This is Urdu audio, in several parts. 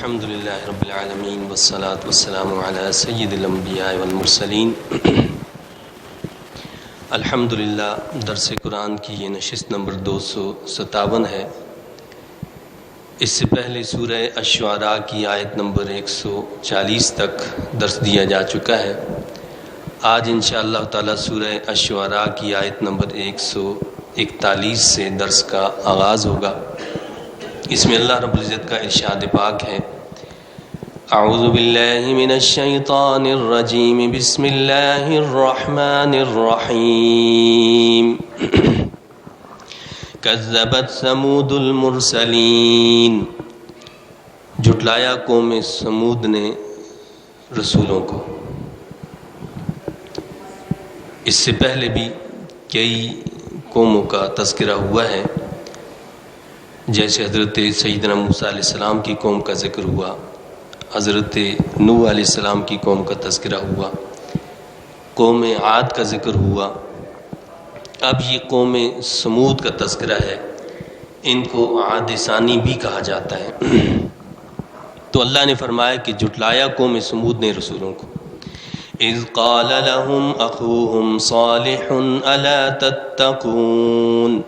الحمد للہ رب العالمین والصلاة والسلام علی سید الانبیاء والمرسلین۔ الحمدللہ درس قرآن کی یہ نشست نمبر 257 ہے۔ اس سے پہلے سورہ الشعراء کی آیت نمبر 140 تک درس دیا جا چکا ہے۔ آج انشاءاللہ تعالی سورہ الشعراء کی آیت نمبر 141 سے درس کا آغاز ہوگا۔ اس میں اللہ رب العزت کا ارشاد پاک ہے، اعوذ باللہ من الشیطان الرجیم، بسم اللہ الرحمن الرحیم۔ کذبت ثمود المرسلین، جھٹلایا قوم ثمود نے رسولوں کو۔ اس سے پہلے بھی کئی قوموں کا تذکرہ ہوا ہے، جیسے حضرت سیدنا موسیٰ علیہ السلام کی قوم کا ذکر ہوا، حضرت نوح علیہ السلام کی قوم کا تذکرہ ہوا، قوم عاد کا ذکر ہوا، اب یہ قوم ثمود کا تذکرہ ہے۔ ان کو عاد ثانی بھی کہا جاتا ہے۔ تو اللہ نے فرمایا کہ جھٹلایا قوم ثمود نے رسولوں کو۔ اذ قال لهم اخوهم صالح الا تتقون،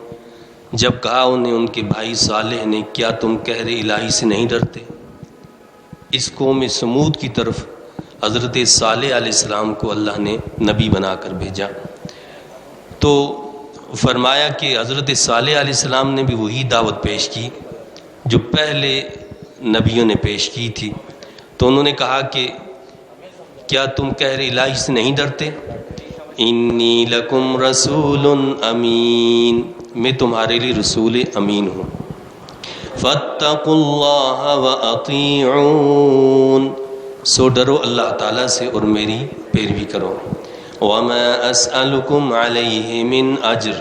جب کہا انہیں ان کے بھائی صالح نے، کیا تم قہر الہی سے نہیں ڈرتے؟ اس قوم ثمود کی طرف حضرت صالح علیہ السلام کو اللہ نے نبی بنا کر بھیجا۔ تو فرمایا کہ حضرت صالح علیہ السلام نے بھی وہی دعوت پیش کی جو پہلے نبیوں نے پیش کی تھی۔ تو انہوں نے کہا کہ کیا تم قہر الہی سے نہیں ڈرتے؟ انی لکم رسول امین، میں تمہارے لیے رسول امین ہوں۔ فاتقوا اللہ واطیعون، سو ڈرو اللہ تعالیٰ سے اور میری پیروی کرو۔ وما اسألکم علیہ من اجر،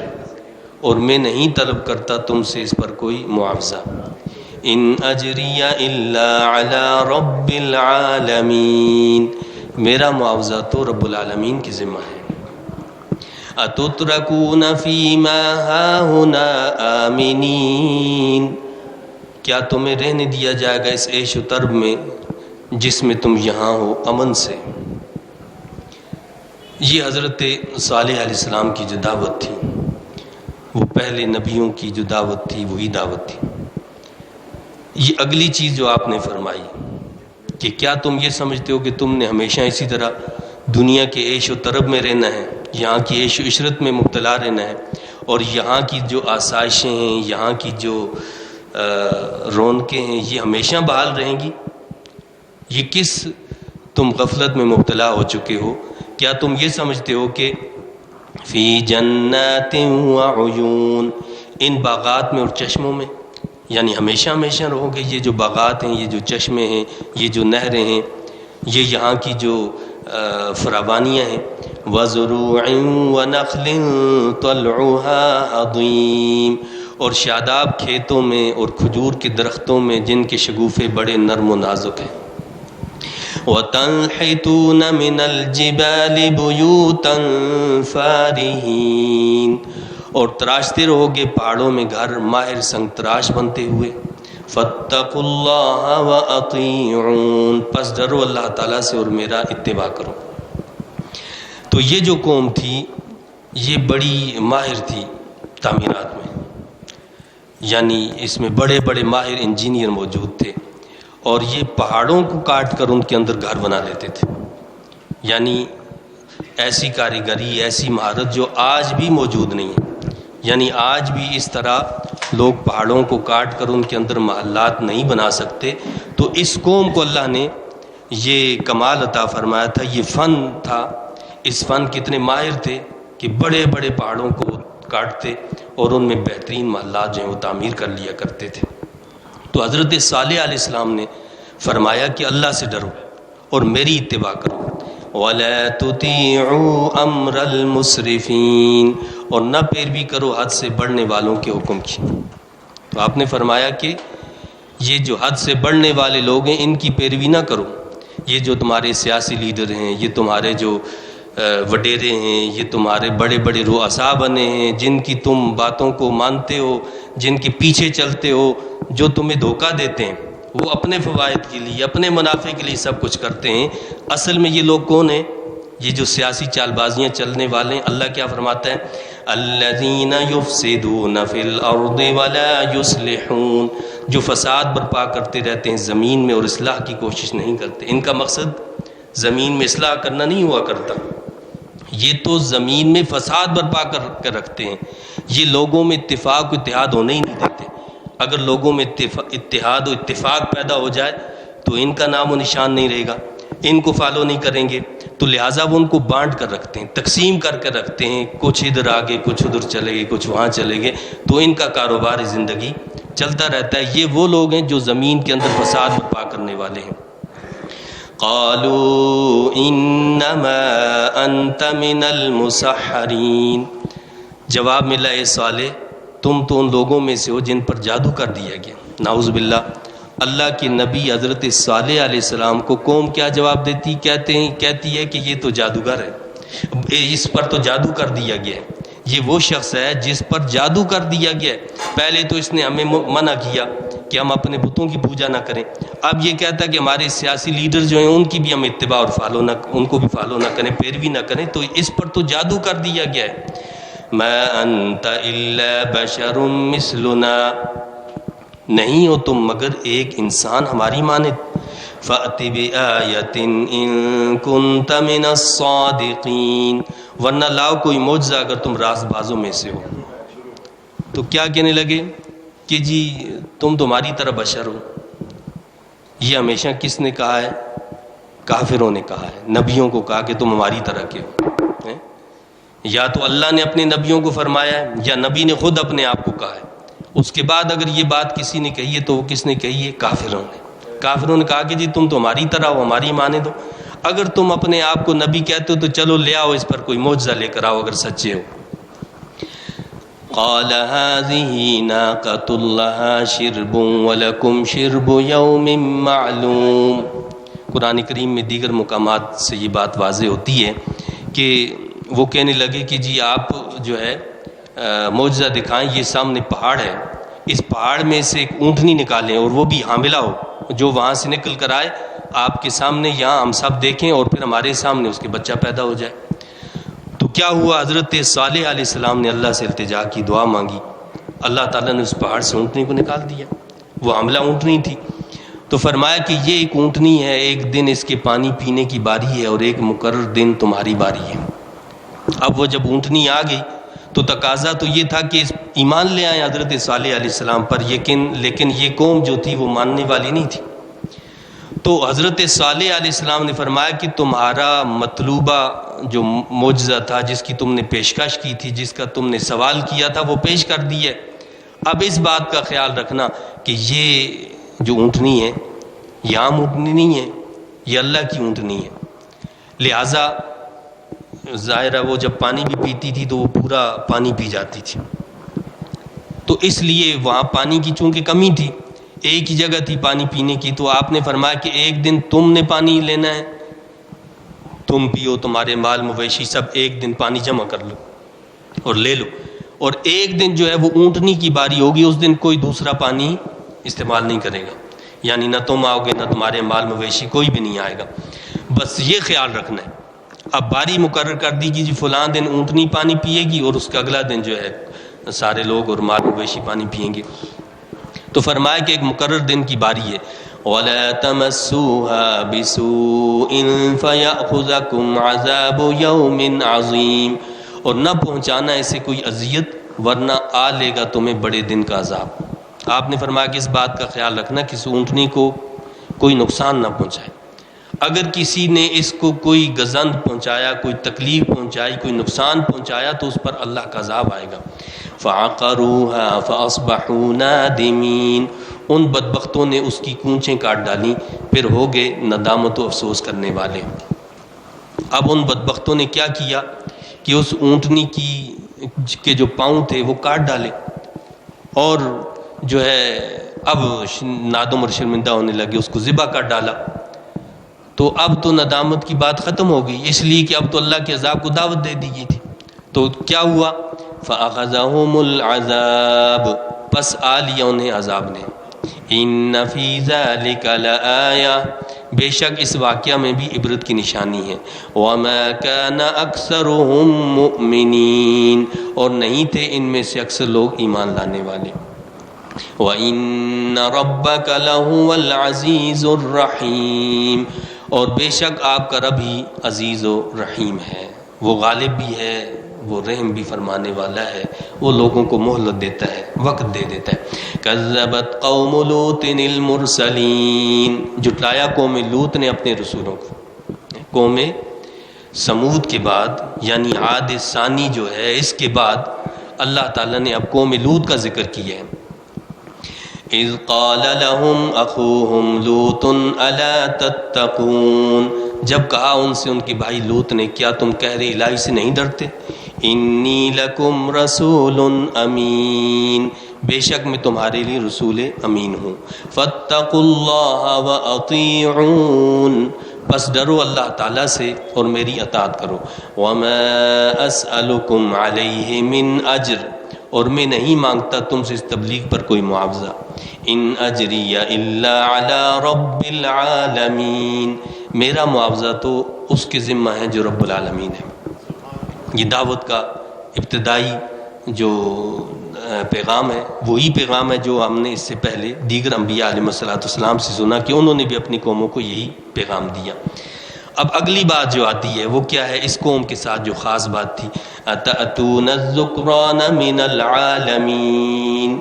اور میں نہیں طلب کرتا تم سے اس پر کوئی معاوضہ۔ ان اجری الا علی رب العالمین، میرا معاوضہ تو رب العالمین کی ذمہ ہے۔ اتترکون فیما ہاہنا آمنین، کیا تمہیں رہنے دیا جائے گا اس عیش و طرب میں جس میں تم یہاں ہو امن سے؟ یہ حضرت صالح علیہ السلام کی جو دعوت تھی، وہ پہلے نبیوں کی جو دعوت تھی وہی دعوت تھی۔ یہ اگلی چیز جو آپ نے فرمائی کہ کیا تم یہ سمجھتے ہو کہ تم نے ہمیشہ اسی طرح دنیا کے عیش و طرب میں رہنا ہے، یہاں کی عیش و عشرت میں مبتلا رہنا ہے، اور یہاں کی جو آسائشیں ہیں، یہاں کی جو رونقیں ہیں، یہ ہمیشہ بحال رہیں گی؟ یہ کس تم غفلت میں مبتلا ہو چکے ہو؟ کیا تم یہ سمجھتے ہو کہ فی جنات وعیون، ان باغات میں اور چشموں میں، یعنی ہمیشہ ہمیشہ رہو گے؟ یہ جو باغات ہیں، یہ جو چشمے ہیں، یہ جو نہریں ہیں، یہ یہاں کی جو فراوانیاں ہیں۔ وَزُرُوعٍ وَنَخْلٍ طَلْعُهَا حَضِيمٌ، اور شاداب کھیتوں میں اور کھجور کے درختوں میں جن کے شگوفے بڑے نرم و نازک ہیں۔ وَتَنْحِتُونَ مِنَ الْجِبَالِ بُيُوتًا فَارِهِينَ، اور تراشتے رہو گے پہاڑوں میں گھر ماہر سنگ تراش بنتے ہوئے۔ فَاتَّقُوا اللَّهَ وَأَطِيعُونَ، پس ڈرو اللہ تعالیٰ سے اور میرا اتباع کرو۔ تو یہ جو قوم تھی یہ بڑی ماہر تھی تعمیرات میں، یعنی اس میں بڑے بڑے ماہر انجینئر موجود تھے، اور یہ پہاڑوں کو کاٹ کر ان کے اندر گھر بنا لیتے تھے۔ یعنی ایسی کاریگری، ایسی مہارت جو آج بھی موجود نہیں ہے۔ یعنی آج بھی اس طرح لوگ پہاڑوں کو کاٹ کر ان کے اندر محلات نہیں بنا سکتے۔ تو اس قوم کو اللہ نے یہ کمال عطا فرمایا تھا، یہ فن تھا۔ اس فن کتنے ماہر تھے کہ بڑے بڑے پہاڑوں کو کاٹتے اور ان میں بہترین محلات جو ہیں وہ تعمیر کر لیا کرتے تھے۔ تو حضرت صالح علیہ السلام نے فرمایا کہ اللہ سے ڈرو اور میری اتباع کرو۔ وَلَا تُطِيعُوا أَمْرَ الْمُسْرِفِينَ، اور نہ پیروی کرو حد سے بڑھنے والوں کے حکم کی۔ تو آپ نے فرمایا کہ یہ جو حد سے بڑھنے والے لوگ ہیں ان کی پیروی نہ کرو۔ یہ جو تمہارے سیاسی لیڈر ہیں، یہ تمہارے جو وڈیرے ہیں، یہ تمہارے بڑے بڑے رؤساء بنے ہیں، جن کی تم باتوں کو مانتے ہو، جن کے پیچھے چلتے ہو، جو تمہیں دھوکہ دیتے ہیں، وہ اپنے فوائد کے لیے، اپنے منافع کے لیے سب کچھ کرتے ہیں۔ اصل میں یہ لوگ کون ہیں؟ یہ جو سیاسی چال بازیاں چلنے والے ہیں۔ اللہ کیا فرماتا ہے؟ الذین یفسدون فی الارض ولا یصلحون، جو فساد برپا کرتے رہتے ہیں زمین میں اور اصلاح کی کوشش نہیں کرتے۔ ان کا مقصد زمین میں اصلاح کرنا نہیں ہوا کرتا، یہ تو زمین میں فساد برپا کر رکھتے ہیں۔ یہ لوگوں میں اتفاق و اتحاد ہونے ہی نہیں دیتے۔ اگر لوگوں میں اتحاد و اتفاق پیدا ہو جائے تو ان کا نام و نشان نہیں رہے گا، ان کو فالو نہیں کریں گے، تو لہٰذا وہ ان کو بانٹ کر رکھتے ہیں، تقسیم کر کے رکھتے ہیں، کچھ ادھر آگے، کچھ ادھر چلے گئے، کچھ وہاں چلے گئے، تو ان کا کاروبار زندگی چلتا رہتا ہے۔ یہ وہ لوگ ہیں جو زمین کے اندر فساد برپا کرنے والے ہیں۔ قالوا انما انت من المسحرین، جواب ملا اے صالح تم تو ان لوگوں میں سے ہو جن پر جادو کر دیا گیا۔ نعوذ باللہ، اللہ کے نبی حضرت صالح علیہ السلام کو قوم کیا جواب دیتی؟ کہتی ہے کہ یہ تو جادوگر ہے، اس پر تو جادو کر دیا گیا ہے، یہ وہ شخص ہے جس پر جادو کر دیا گیا ہے۔ پہلے تو اس نے ہمیں منع کیا کہ ہم اپنے بتوں کی پوجا نہ کریں، اب یہ کہتا ہے کہ ہمارے سیاسی لیڈر جو ہیں ان کی بھی ہم اتباع اور ان کو بھی فالو نہ کریں، پیروی نہ کریں، تو اس پر تو جادو کر دیا گیا ہے۔ ما انت الا بشر مثلنا، نہیں ہو تم مگر ایک انسان ہماری مانند۔ فأت بآیۃ ان کنت من الصادقین، ورنہ لاؤ کوئی معجزہ اگر تم راست بازوں میں سے ہو۔ تو کیا کہنے لگے کہ جی تم تمہاری طرح بشر ہو۔ یہ ہمیشہ کس نے کہا ہے؟ کافروں نے کہا ہے، نبیوں کو کہا کہ تم ہماری طرح کے ہو۔ یا تو اللہ نے اپنے نبیوں کو فرمایا ہے یا نبی نے خود اپنے آپ کو کہا ہے۔ اس کے بعد اگر یہ بات کسی نے کہی ہے تو وہ کس نے کہی ہے؟ کافروں نے کہا کہ جی تم تو ہماری طرح ہو، ہماری مانند ہو، اگر تم اپنے آپ کو نبی کہتے ہو تو چلو لے آؤ اس پر کوئی معجزہ لے کر آؤ اگر سچے ہو۔ قال هذه ناقة لها شرب ولكم شرب يوم معلوم۔ قرآن کریم میں دیگر مقامات سے یہ بات واضح ہوتی ہے کہ وہ کہنے لگے کہ جی آپ جو ہے معجزہ دکھائیں، یہ سامنے پہاڑ ہے، اس پہاڑ میں سے ایک اونٹنی نکالیں اور وہ بھی حاملہ ہو، جو وہاں سے نکل کر آئے آپ کے سامنے، یہاں ہم سب دیکھیں اور پھر ہمارے سامنے اس کے بچہ پیدا ہو جائے۔ تو کیا ہوا؟ حضرت صالح علیہ السلام نے اللہ سے التجا کی، دعا مانگی، اللہ تعالیٰ نے اس پہاڑ سے اونٹنی کو نکال دیا، وہ حاملہ اونٹنی تھی۔ تو فرمایا کہ یہ ایک اونٹنی ہے، ایک دن اس کے پانی پینے کی باری ہے اور ایک مقرر دن تمہاری باری ہے۔ اب وہ جب اونٹنی آ گئی تو تقاضا تو یہ تھا کہ ایمان لے آئیں حضرت صالح علیہ السلام پر، لیکن یہ قوم جو تھی وہ ماننے والی نہیں تھی۔ تو حضرت صالح علیہ السلام نے فرمایا کہ تمہارا مطلوبہ جو معجزہ تھا، جس کی تم نے پیشکش کی تھی، جس کا تم نے سوال کیا تھا، وہ پیش کر دیا ہے۔ اب اس بات کا خیال رکھنا کہ یہ جو اونٹنی ہے یہ عام اونٹنی نہیں ہے، یہ اللہ کی اونٹنی ہے، لہٰذا ظاہر ہے وہ جب پانی بھی پیتی تھی تو وہ پورا پانی پی جاتی تھی، تو اس لیے وہاں پانی کی چونکہ کمی تھی، ایک ہی جگہ تھی پانی پینے کی، تو آپ نے فرمایا کہ ایک دن تم نے پانی لینا ہے، تم پیو، تمہارے مال مویشی سب ایک دن پانی جمع کر لو اور لے لو، اور ایک دن جو ہے وہ اونٹنی کی باری ہوگی، اس دن کوئی دوسرا پانی استعمال نہیں کرے گا، یعنی نہ تم آؤ گے نہ تمہارے مال مویشی، کوئی بھی نہیں آئے گا۔ بس یہ خیال رکھنا ہے۔ اب باری مقرر کر دی کہ فلاں دن اونٹنی پانی پیے گی اور اس کا اگلا دن جو ہے سارے لوگ اور مال مویشی پانی پئیں گے۔ تو فرمایا کہ ایک مقرر دن کی باری ہے۔ وَلَا تَمَسُّوهَا بِسُوءٍ فَيَأْخُذَكُمْ عَذَابُ يَوْمٍ عَظِيمٍ، اور نہ پہنچانا اسے کوئی اذیت ورنہ آ لے گا تمہیں بڑے دن کا عذاب۔ آپ نے فرمایا کہ اس بات کا خیال رکھنا کہ اس اونٹنی کو کوئی نقصان نہ پہنچائے، اگر کسی نے اس کو کوئی گزند پہنچایا، کوئی تکلیف پہنچائی، کوئی نقصان پہنچایا تو اس پر اللہ کا عذاب آئے گا۔ فَعَقَرُوهَا فَأَصْبَحُوا نَادِمِينَ، ان بدبختوں نے اس کی کونچیں کاٹ ڈالیں، پھر ہو گئے ندامت و افسوس کرنے والے۔ اب ان بدبختوں نے کیا کیا کہ اس اونٹنی کے جو پاؤں تھے وہ کاٹ ڈالے، اور جو ہے اب نادم اور شرمندہ ہونے لگے، اس کو ذبح کر ڈالا۔ تو اب تو ندامت کی بات ختم ہو گئی، اس لیے کہ اب تو اللہ کے عذاب کو دعوت دے دی گئی تھی۔ تو کیا ہوا؟ فَأَخَذَهُمُ الْعَذَابُ، پس آ لیا انہیں عذاب نے۔ ان فی ذلک لآیہ، بے شک اس واقعہ میں بھی عبرت کی نشانی ہے. وما کان اکثرهم مؤمنین، اور نہیں تھے ان میں سے اکثر لوگ ایمان لانے والے. وَإِنَّ رَبَّكَ لَهُوَ الْعَزِيزُ الرَّحِيمُ، اور بے شک آپ کا رب ہی عزیز و رحیم ہے، وہ غالب بھی ہے، وہ رحم بھی فرمانے والا ہے، وہ لوگوں کو مہلت دیتا ہے، وقت دے دیتا ہے. کذبت قوم لوط المرسلین، جھٹلایا قوم لوط نے اپنے رسولوں کو. قوم سمود کے بعد یعنی عاد ثانی جو ہے، اس کے بعد اللہ تعالیٰ نے اب قوم لوط کا ذکر کیا ہے. اذ قال لهم اخوهم لوط الا تتقون، جب کہا ان سے ان کے بھائی لوط نے، کیا تم کہہ رہے الہی سے نہیں ڈرتے؟ انی لکم رسول امین، بے شک میں تمہارے لیے رسول امین ہوں. فاتقوا اللہ واطیعون، بس ڈرو اللہ تعالیٰ سے اور میری اطاعت کرو. وما اسألکم علیہ من اجر، اور میں نہیں مانگتا تم سے اس تبلیغ پر کوئی معاوضہ. ان اجری الا علی رب العالمین، میرا معاوضہ تو اس کے ذمہ ہے جو رب العالمین ہے. یہ دعوت کا ابتدائی جو پیغام ہے وہی پیغام ہے جو ہم نے اس سے پہلے دیگر انبیاء علیہ السلام سے سنا کہ انہوں نے بھی اپنی قوموں کو یہی پیغام دیا. اب اگلی بات جو آتی ہے وہ کیا ہے؟ اس قوم کے ساتھ جو خاص بات تھی، اتأتون الذکران من العالمین،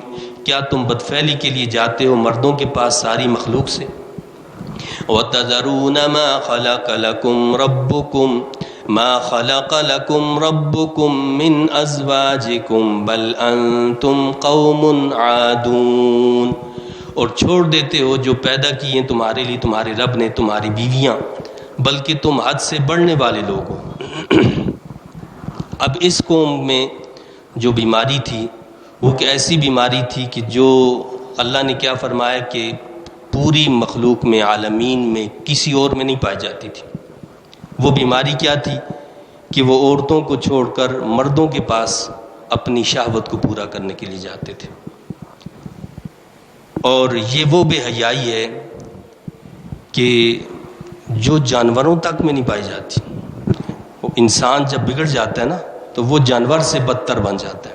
کیا تم بدفعلی کے لیے جاتے ہو مردوں کے پاس ساری مخلوق سے. وتذرون ما خلق لكم ربكم من ازواجكم بل انتم قوم عادون، اور چھوڑ دیتے ہو جو پیدا کیے تمہارے لیے تمہارے رب نے تمہاری بیویاں، بلکہ تم حد سے بڑھنے والے لوگ ہو. اب اس قوم میں جو بیماری تھی وہ کہ ایسی بیماری تھی کہ جو اللہ نے کیا فرمایا کہ پوری مخلوق میں، عالمین میں کسی اور میں نہیں پائی جاتی تھی. وہ بیماری کیا تھی کہ وہ عورتوں کو چھوڑ کر مردوں کے پاس اپنی شہوت کو پورا کرنے کے لیے جاتے تھے. اور یہ وہ بے حیائی ہے کہ جو جانوروں تک میں نہیں پائی جاتی. انسان جب بگڑ جاتا ہے نا تو وہ جانور سے بدتر بن جاتا ہے.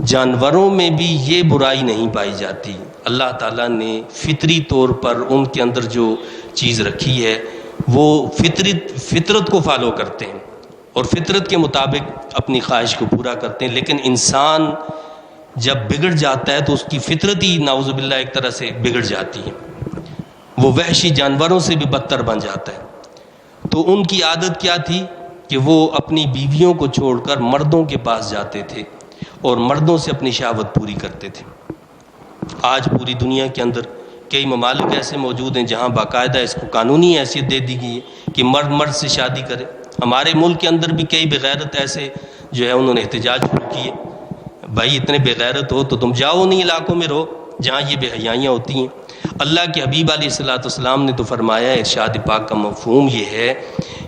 جانوروں میں بھی یہ برائی نہیں پائی جاتی. اللہ تعالیٰ نے فطری طور پر ان کے اندر جو چیز رکھی ہے وہ فطرت کو فالو کرتے ہیں اور فطرت کے مطابق اپنی خواہش کو پورا کرتے ہیں. لیکن انسان جب بگڑ جاتا ہے تو اس کی فطرت ہی نعوذ باللہ ایک طرح سے بگڑ جاتی ہے، وہ وحشی جانوروں سے بھی بدتر بن جاتا ہے. تو ان کی عادت کیا تھی کہ وہ اپنی بیویوں کو چھوڑ کر مردوں کے پاس جاتے تھے اور مردوں سے اپنی شہوت پوری کرتے تھے. آج پوری دنیا کے اندر کئی ممالک ایسے موجود ہیں جہاں باقاعدہ اس کو قانونی حیثیت دے دی گئی ہے کہ مرد مرد سے شادی کرے. ہمارے ملک کے اندر بھی کئی بغیرت ایسے جو ہے انہوں نے احتجاج شروع کیے. بھائی اتنے بغیرت ہو تو تم جاؤ نہیں علاقوں میں رہو جہاں یہ بے حیائیاں ہوتی ہیں. اللہ کے حبیب علیہ السلام نے تو فرمایا، ارشاد پاک کا مفہوم یہ ہے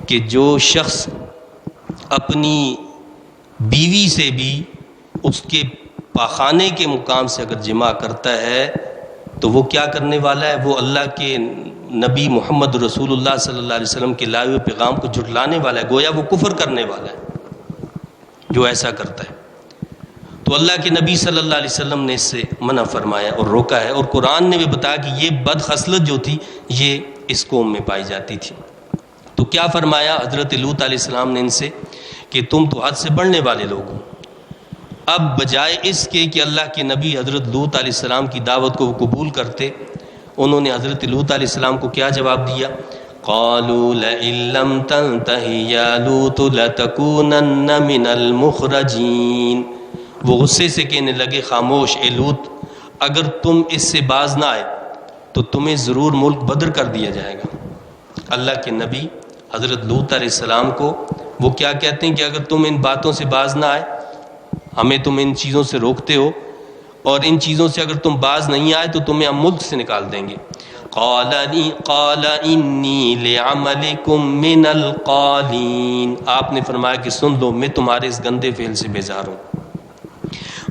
کہ جو شخص اپنی بیوی سے بھی اس کے پاخانے کے مقام سے اگر جمع کرتا ہے تو وہ کیا کرنے والا ہے؟ وہ اللہ کے نبی محمد رسول اللہ صلی اللہ علیہ وسلم کے لائے ہوئے پیغام کو جھٹلانے والا ہے. گویا وہ کفر کرنے والا ہے جو ایسا کرتا ہے. تو اللہ کے نبی صلی اللہ علیہ وسلم نے اس سے منع فرمایا اور روکا ہے. اور قرآن نے بھی بتایا کہ یہ بد خصلت جو تھی یہ اس قوم میں پائی جاتی تھی. تو کیا فرمایا حضرت لوط علیہ السلام نے ان سے کہ تم تو حد سے بڑھنے والے لوگ ہو. اب بجائے اس کے کہ اللہ کے نبی حضرت لوط علیہ السلام کی دعوت کو وہ قبول کرتے، انہوں نے حضرت لوط علیہ السلام کو کیا جواب دیا؟ قالوا لئن لم تنتہ یا لوط لتکونن من المخرجین. وہ غصے سے کہنے لگے، خاموش اے لوط، اگر تم اس سے باز نہ آئے تو تمہیں ضرور ملک بدر کر دیا جائے گا. اللہ کے نبی حضرت لوط علیہ السلام کو وہ کیا کہتے ہیں کہ اگر تم ان باتوں سے باز نہ آئے، ہمیں تم ان چیزوں سے روکتے ہو اور ان چیزوں سے اگر تم باز نہیں آئے تو تمہیں ہم ملک سے نکال دیں گے. قال انی لعملکم من القالین. آپ نے فرمایا کہ سن لو، میں تمہارے اس گندے فعل سے بیزار ہوں.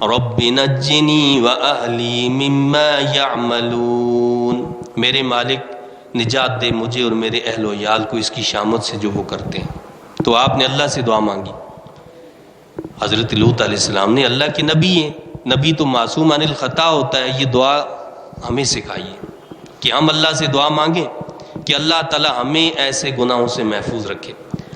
رب نجنی وأہلی مما یعملون، میرے مالک نجات دے مجھے اور میرے اہل و عیال کو اس کی شامت سے جو وہ کرتے ہیں۔ تو آپ نے اللہ سے دعا مانگی۔ حضرت لوط علیہ السلام نے، اللہ کے نبی ہیں، نبی تو معصوم عن الخطا ہوتا ہے، یہ دعا ہمیں سکھائیے کہ ہم اللہ سے دعا مانگیں کہ اللہ تعالی ہمیں ایسے گناہوں سے محفوظ رکھے،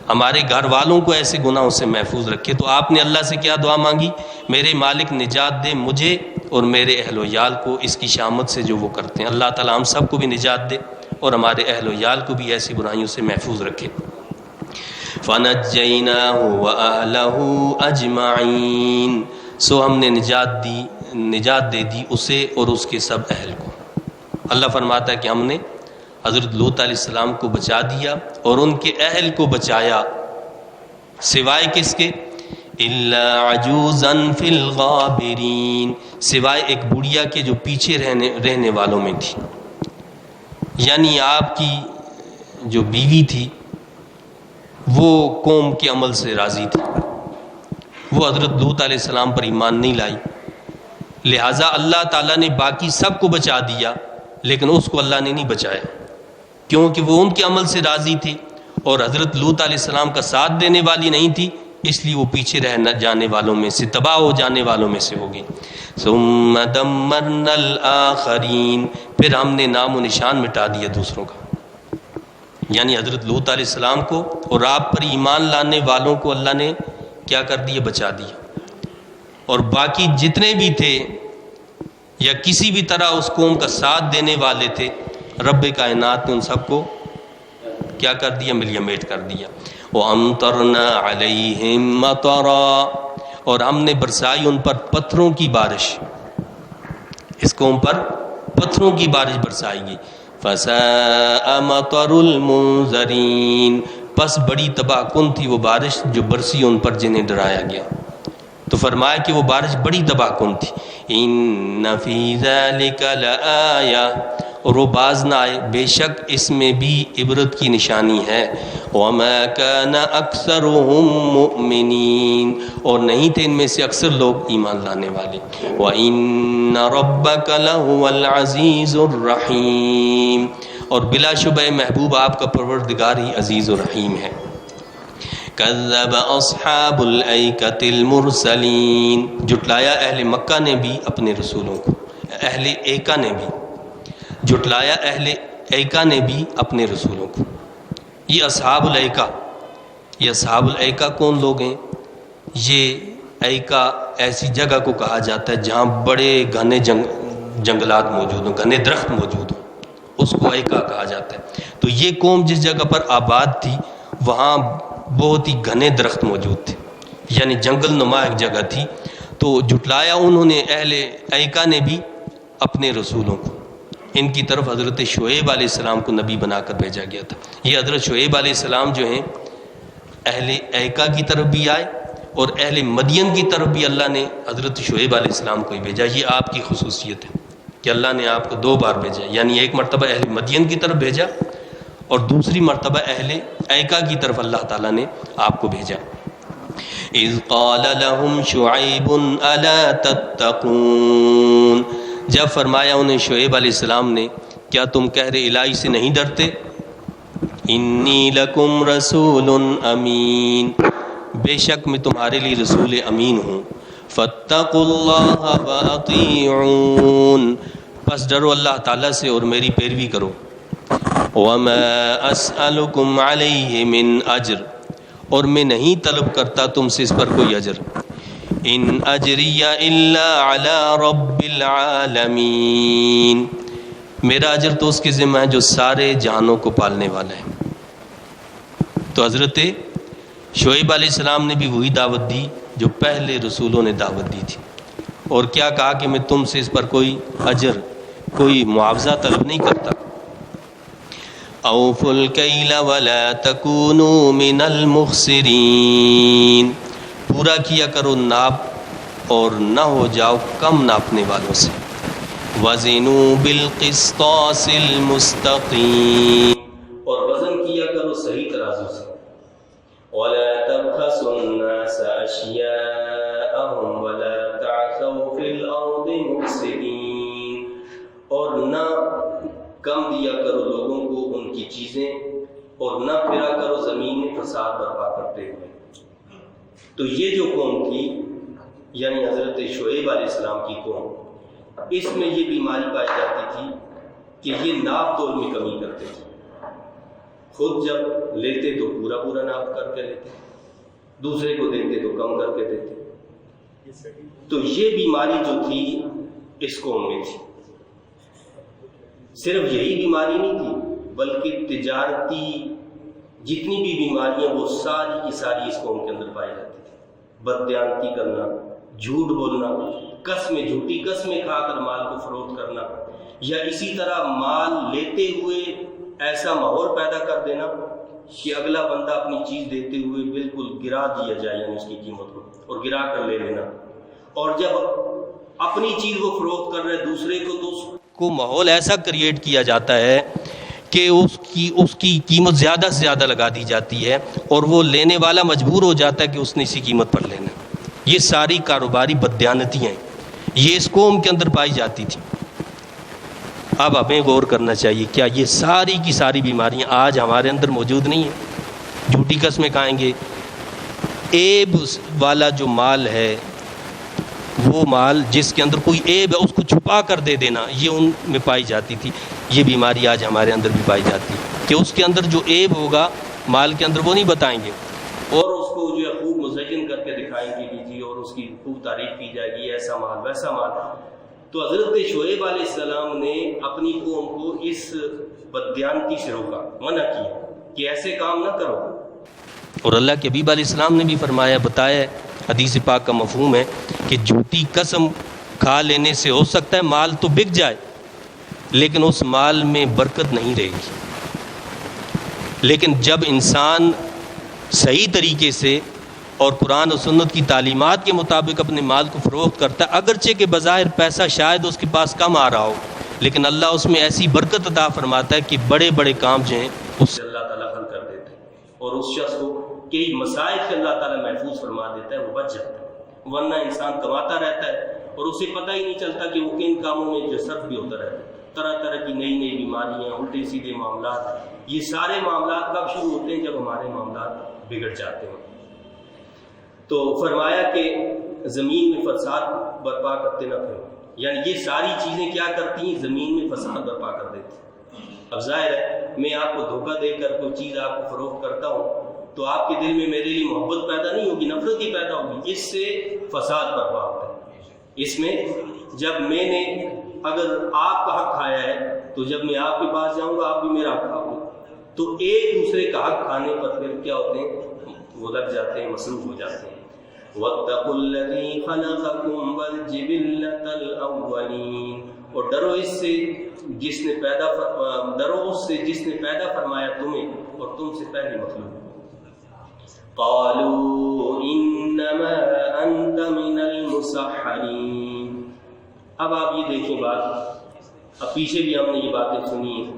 ہمارے گھر والوں کو ایسے گناہوں سے محفوظ رکھے۔ تو آپ نے اللہ سے کیا دعا مانگی؟ میرے مالک نجات دے مجھے اور میرے اہل و عیال کو اس کی شامت سے جو وہ کرتے ہیں۔ اللہ تعالی ہم سب کو بھی نجات دے اور ہمارے اہل و عیال کو بھی ایسی برائیوں سے محفوظ رکھے۔ فَنَجَّيْنَاهُ وَأَهْلَهُ أَجْمَعِينَ، سو ہم نے نجات دے دی اسے اور اس کے سب اہل کو۔ اللہ فرماتا ہے کہ ہم نے حضرت لوط علیہ السلام کو بچا دیا اور ان کے اہل کو بچایا، سوائے کس کے؟ إِلَّا عَجُوزًا فِي الْغَابِرِينَ، سوائے ایک بڑھیا کے جو پیچھے رہنے والوں میں تھی، یعنی آپ کی جو بیوی تھی وہ قوم کے عمل سے راضی تھی، وہ حضرت لوط علیہ السلام پر ایمان نہیں لائی، لہٰذا اللہ تعالیٰ نے باقی سب کو بچا دیا لیکن اس کو اللہ نے نہیں بچایا، کیونکہ وہ ان کے عمل سے راضی تھی اور حضرت لوط علیہ السلام کا ساتھ دینے والی نہیں تھی، اس لیے وہ پیچھے رہ جانے والوں میں سے، تباہ ہو جانے والوں میں سے ہوگی۔ ثم دمرنا الآخرین، پھر ہم نے نام و نشان مٹا دیا دوسروں کا، یعنی حضرت لوط علیہ السلام کو اور آپ پر ایمان لانے والوں کو اللہ نے کیا کر دیا؟ بچا دیا، اور باقی جتنے بھی تھے یا کسی بھی طرح اس قوم کا ساتھ دینے والے تھے، رب کائنات نے ان سب کو کیا کر دیا؟ ملیہ میٹ کر دیا۔ وَأَمْطَرْنَا عَلَيْهِمْ مَطَرًا، اور ہم نے برسائی ان پر پتھروں کی بارش، اس قوم پر پتھروں کی بارش برسائی گئی۔ فَسَاءَ مَطَرُ الْمُنذَرِينَ، پس بڑی تباہ کن تھی وہ بارش جو برسی ان پر جنہیں ڈرایا گیا۔ تو فرمایا کہ وہ بارش بڑی تباہ کن تھی۔ إِنَّ فِي ذَلِكَ لَآيَةً، اور وہ باز نہ آئے، بے شک اس میں بھی عبرت کی نشانی ہے۔ وَمَا كَانَ أَكْثَرُهُم مُؤْمِنِينَ، اور نہیں تھے ان میں سے اکثر لوگ ایمان لانے والے۔ وَإِنَّ رَبَّكَ لَهُوَ الْعَزِيزُ الرَّحِيمُ، اور بلا شبہ محبوب آپ کا پروردگار ہی عزیز و رحیم ہے۔ کذب اصحاب الایکۃ المرسلین، جھٹلایا اہل مکہ نے بھی اپنے رسولوں کو، اہل ایکا نے بھی جھٹلایا، اہل ایکا نے بھی اپنے رسولوں کو۔ یہ اصحاب الایکا، یہ اصحاب الایکا کون لوگ ہیں؟ یہ ایکا ایسی جگہ کو کہا جاتا ہے جہاں بڑے گھنے جنگلات موجود ہوں، گھنے درخت موجود ہوں، اس کو ایکا کہا جاتا ہے۔ تو یہ قوم جس جگہ پر آباد تھی وہاں بہت ہی گھنے درخت موجود تھے، یعنی جنگل نما ایک جگہ تھی۔ تو جھٹلایا انہوں نے، اہل ایکا نے بھی اپنے رسولوں کو۔ ان کی طرف حضرت شعیب علیہ السلام کو نبی بنا کر بھیجا گیا تھا۔ یہ حضرت شعیب علیہ السلام جو ہیں اہل ایکا کی طرف بھی آئے اور اہل مدین کی طرف بھی اللہ نے حضرت شعیب علیہ السلام کو ہی بھیجا۔ یہ آپ کی خصوصیت ہے کہ اللہ نے آپ کو دو بار بھیجا، یعنی ایک مرتبہ اہل مدین کی طرف بھیجا اور دوسری مرتبہ اہل ایکا کی طرف اللہ تعالیٰ نے آپ کو بھیجا۔ اذ قال لهم شعیب الا تتقون، جب فرمایا انہیں شعیب علیہ السلام نے، کیا تم قہر الہی سے نہیں ڈرتے؟ انی لکم رسول امین، بے شک میں تمہارے لیے رسول امین ہوں۔ فاتقوا اللہ واطیعون، پس ڈرو اللہ تعالیٰ سے اور میری پیروی کرو۔ وما اسألکم علیہ من اجر، اور میں نہیں طلب کرتا تم سے اس پر کوئی اجر۔ ان اجری الا علی رب العالمین، میرا اجر تو اس کے ذمہ ہے جو سارے جہانوں کو پالنے والا ہے۔ تو حضرت شعیب علیہ السلام نے بھی وہی دعوت دی جو پہلے رسولوں نے دعوت دی تھی، اور کیا کہا کہ میں تم سے اس پر کوئی اجر، کوئی معاوضہ طلب نہیں کرتا۔ اوفوا الکیل ولا تکونوا من المخسرین، پورا کیا کرو ناپ اور نہ ہو جاؤ کم ناپنے والوں سے۔ وزنوا بالقسطاس المستقیم، اور وزن کیا کرو صحیح ترازو سے۔ ولا تبخسوا الناس اشیاءهم ولا تعثوا کم دیا کرو لوگوں کو ان کی چیزیں، اور نہ پھرا کرو زمین میں فساد برپا کرتے ہوئے۔ تو یہ جو قوم تھی، یعنی حضرت شعیب علیہ السلام کی قوم، اس میں یہ بیماری پائی جاتی تھی کہ یہ ناپ تول میں کمی کرتے تھے۔ خود جب لیتے تو پورا پورا ناپ کر کے لیتے، دوسرے کو دیتے تو کم کر کے دیتے۔ تو یہ بیماری جو تھی اس قوم میں تھی۔ صرف یہی بیماری نہیں تھی، بلکہ تجارتی جتنی بھی بیماریاں وہ ساری کی ساری اس قوم کے اندر پائی جاتی تھی۔ بددیانتی کرنا، جھوٹ بولنا، قسمیں، جھوٹی قسمیں کھا کر مال کو فروخت کرنا، یا اسی طرح مال لیتے ہوئے ایسا ماحول پیدا کر دینا کہ اگلا بندہ اپنی چیز دیتے ہوئے بالکل گرا دیا جائے، یعنی اس کی قیمت کو، اور گرا کر لے لینا، اور جب اپنی چیز وہ فروخت کر رہے دوسرے کو تو اس کو ماحول ایسا کریٹ کیا جاتا ہے کہ اس کی قیمت زیادہ سے زیادہ لگا دی جاتی ہے، اور وہ لینے والا مجبور ہو جاتا ہے کہ اس نے اسی قیمت پر لینا۔ یہ ساری کاروباری بددیانتیاں ہیں، یہ اس قوم کے اندر پائی جاتی تھی۔ اب ہمیں غور کرنا چاہیے، کیا یہ ساری کی ساری بیماریاں آج ہمارے اندر موجود نہیں ہیں؟ جھوٹی قسمیں کھائیں گے، عیب والا جو مال ہے، وہ مال جس کے اندر کوئی عیب ہے اس کو چھپا کر دے دینا، یہ ان میں پائی جاتی تھی۔ یہ بیماری آج ہمارے اندر بھی پائی جاتی ہے کہ اس کے اندر جو عیب ہوگا مال کے اندر وہ نہیں بتائیں گے، اور اس کو جو ہے خوب مزین کر کے دکھائیں گے جی، اور اس کی خوب تعریف کی جائے گی، ایسا مال ویسا مال۔ تو حضرت شعیب علیہ السلام نے اپنی قوم کو اس بددیانتی سے روکا، منع کیا کہ ایسے کام نہ کرو۔ اور اللہ کے حبیب علیہ السلام نے بھی فرمایا، بتایا، حدیث پاک کا مفہوم ہے کہ جھوٹی قسم کھا لینے سے ہو سکتا ہے مال تو بک جائے، لیکن اس مال میں برکت نہیں رہے گی۔ لیکن جب انسان صحیح طریقے سے اور قرآن و سنت کی تعلیمات کے مطابق اپنے مال کو فروخت کرتا ہے، اگرچہ کہ بظاہر پیسہ شاید اس کے پاس کم آ رہا ہو، لیکن اللہ اس میں ایسی برکت عطا فرماتا ہے کہ بڑے بڑے کام جو ہیں اس سے اللہ تعالیٰ حل کر دیتے ہیں، اور اس شخص کو کئی مسائل سے اللہ تعالیٰ محفوظ فرما دیتا ہے، وہ بچ جاتا ہے۔ ورنہ انسان کماتا رہتا ہے اور اسے پتہ ہی نہیں چلتا کہ وہ کن کاموں میں جو صرف بھی ہوتا رہتا ہے۔ طرح طرح کی نئی نئی بیماریاں، الٹے سیدھے معاملات، یہ سارے معاملات کب شروع ہوتے ہیں؟ جب ہمارے معاملات بگڑ جاتے ہیں۔ تو فرمایا کہ زمین میں فساد برپا کرتے نہ پھرو، یعنی یہ ساری چیزیں کیا کرتی ہیں؟ زمین میں فساد برپا کر دیتی۔ اب ظاہر ہے میں آپ کو دھوکہ دے کر کوئی چیز آپ کو فروخت کرتا ہوں تو آپ کے دل میں میرے لیے محبت پیدا نہیں ہوگی، نفرت ہی پیدا ہوگی، اس سے فساد برپا ہوتا ہے۔ اس میں جب میں نے اگر آپ کا حق کھایا ہے تو جب میں آپ کے پاس جاؤں گا آپ بھی میرا حق کھاؤ گے، تو ایک دوسرے کا حق کھانے پر پھر کیا ہوتے ہیں؟ وہ لگ جاتے ہیں، مصروف ہو جاتے ہیں۔ وَاتَّقُوا الَّذِي خَلَقَكُمْ وَالْجِبِلَّةَ الْأَوَّلِينَ، اور ڈرو اس سے جس نے پیدا فرمایا تمہیں اور تم سے پہلی مخلوق۔ قَالُوا إِنَّمَا أَنْتَ مِنَ الْمُسَحَّرِينَ۔ اب آپ یہ دیکھیں بات، اب پیچھے بھی ہم نے یہ باتیں سنی ہیں،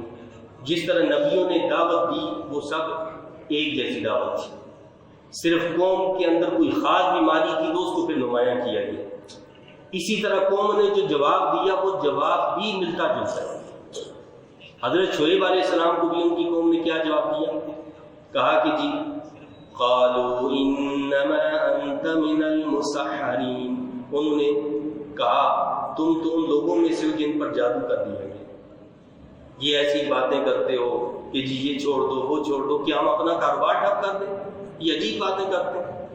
جس طرح نبیوں نے دعوت دی وہ سب ایک جیسی دعوت تھی، صرف قوم کے اندر کوئی خاص بیماری تھی تو اس کو پھر نمایاں کیا گیا۔ اسی طرح قوم نے جو جواب دیا وہ جواب بھی ملتا جلتا ہے۔ حضرت شعیب علیہ السلام کو بھی ان کی قوم نے کیا جواب دیا؟ کہا کہ جی قالوا انما انت من المسحرین، انہوں نے کہا تم تو ان لوگوں میں سے ہو جن پر جادو کر دیا گیا، یہ ایسی باتیں کرتے ہو کہ جی یہ چھوڑ دو وہ چھوڑ دو، کہ ہم اپنا کاروبار ٹھپ کر دیں؟ یہ عجیب باتیں کرتے ہیں۔